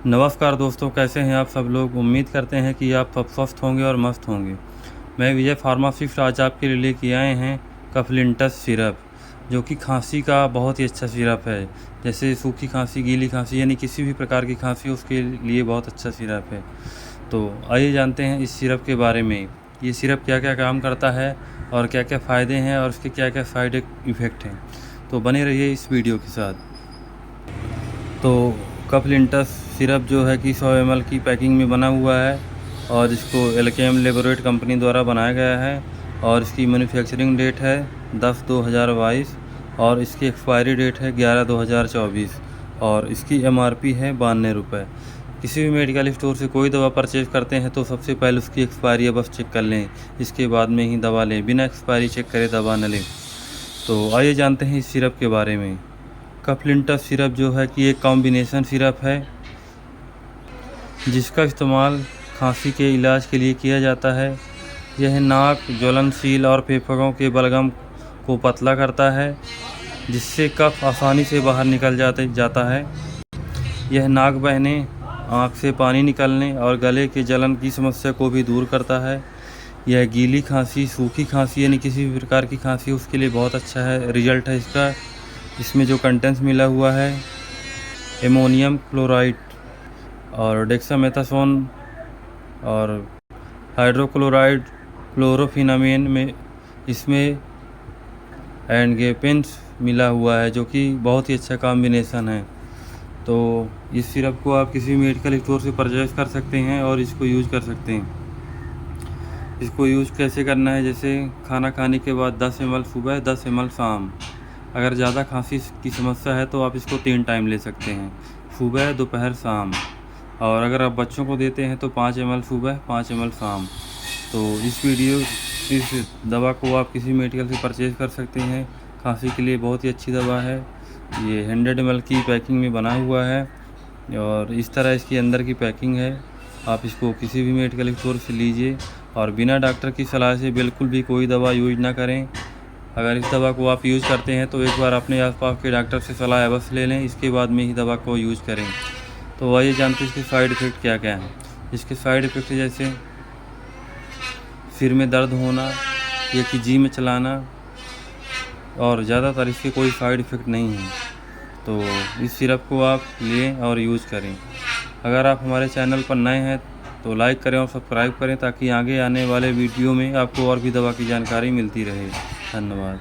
नमस्कार दोस्तों, कैसे हैं आप सब लोग। उम्मीद करते हैं कि आप सब स्वस्थ होंगे और मस्त होंगे। मैं विजय फार्मासिस्ट आज आपके लिए लेके आए हैं कफलिंटस सिरप, जो कि खांसी का बहुत ही अच्छा सिरप है। जैसे सूखी खांसी, गीली खांसी, यानी किसी भी प्रकार की खांसी उसके लिए बहुत अच्छा सिरप है। तो आइए जानते हैं इस सिरप के बारे में। ये सिरप क्या क्या काम करता है और क्या क्या फ़ायदे हैं और उसके क्या क्या साइड इफ़ेक्ट हैं। तो बने रहिए इस वीडियो के साथ। तो कफलिंटस सिरप जो है कि 100 ml की पैकिंग में बना हुआ है और इसको एल्केम लेबोरेट कंपनी द्वारा बनाया गया है और इसकी मैन्युफैक्चरिंग डेट है 10/2022 और इसकी एक्सपायरी डेट है 11/2024 और इसकी MRP है 92 रुपये। किसी भी मेडिकल स्टोर से कोई दवा परचेज करते हैं तो सबसे पहले उसकी एक्सपायरी बस चेक कर लें, इसके बाद में ही दवा लें। बिना एक्सपायरी चेक करे दवा न लें। तो आइए जानते हैं इस सिरप के बारे में। कफलिंटस सिरप जो है कि एक कॉम्बिनेशन सिरप है जिसका इस्तेमाल खांसी के इलाज के लिए किया जाता है। यह नाक, ज्वलनशील और फेफड़ों के बलगम को पतला करता है, जिससे कफ आसानी से बाहर निकल जाता है। यह नाक बहने, आँख से पानी निकलने और गले के जलन की समस्या को भी दूर करता है। यह गीली खांसी, सूखी खांसी यानी किसी भी प्रकार की खांसी उसके लिए बहुत अच्छा है रिजल्ट है इसका। इसमें जो कंटेंट्स मिला हुआ है एमोनियम क्लोराइड और डेक्सामेथासोन और हाइड्रोक्लोराइड, क्लोरोफिनामेन में इसमें एंडगेपेंस मिला हुआ है, जो कि बहुत ही अच्छा कॉम्बिनेशन है। तो इस सिरप को आप किसी मेडिकल स्टोर से परचेज कर सकते हैं और इसको यूज़ कर सकते हैं। इसको यूज़ कैसे करना है, जैसे खाना खाने के बाद 10 ml सुबह, 10 ml शाम। अगर ज़्यादा खांसी की समस्या है तो आप इसको 3 टाइम ले सकते हैं, सुबह, दोपहर, शाम। और अगर आप बच्चों को देते हैं तो 5 ml सुबह, 5 ml शाम। तो इस दवा को आप किसी मेडिकल से परचेज़ कर सकते हैं। खांसी के लिए बहुत ही अच्छी दवा है। ये 100 ml की पैकिंग में बना हुआ है और इस तरह इसकी अंदर की पैकिंग है। आप इसको किसी भी मेडिकल स्टोर से लीजिए और बिना डॉक्टर की सलाह से बिल्कुल भी कोई दवा यूज ना करें। अगर इस दवा को आप यूज़ करते हैं तो एक बार अपने आसपास के डॉक्टर से सलाह अवश्य ले लें, इसके बाद में ही दवा को यूज़ करें। तो आइए जानते हैं इसके साइड इफ़ेक्ट क्या क्या हैं। इसके साइड इफ़ेक्ट जैसे सिर में दर्द होना या कि जी में चलाना, और ज़्यादातर इसके कोई साइड इफ़ेक्ट नहीं है। तो इस सिरप को आप लें और यूज़ करें। अगर आप हमारे चैनल पर नए हैं तो लाइक करें और सब्सक्राइब करें, ताकि आगे आने वाले वीडियो में आपको और भी दवा की जानकारी मिलती रहे। धन्यवाद।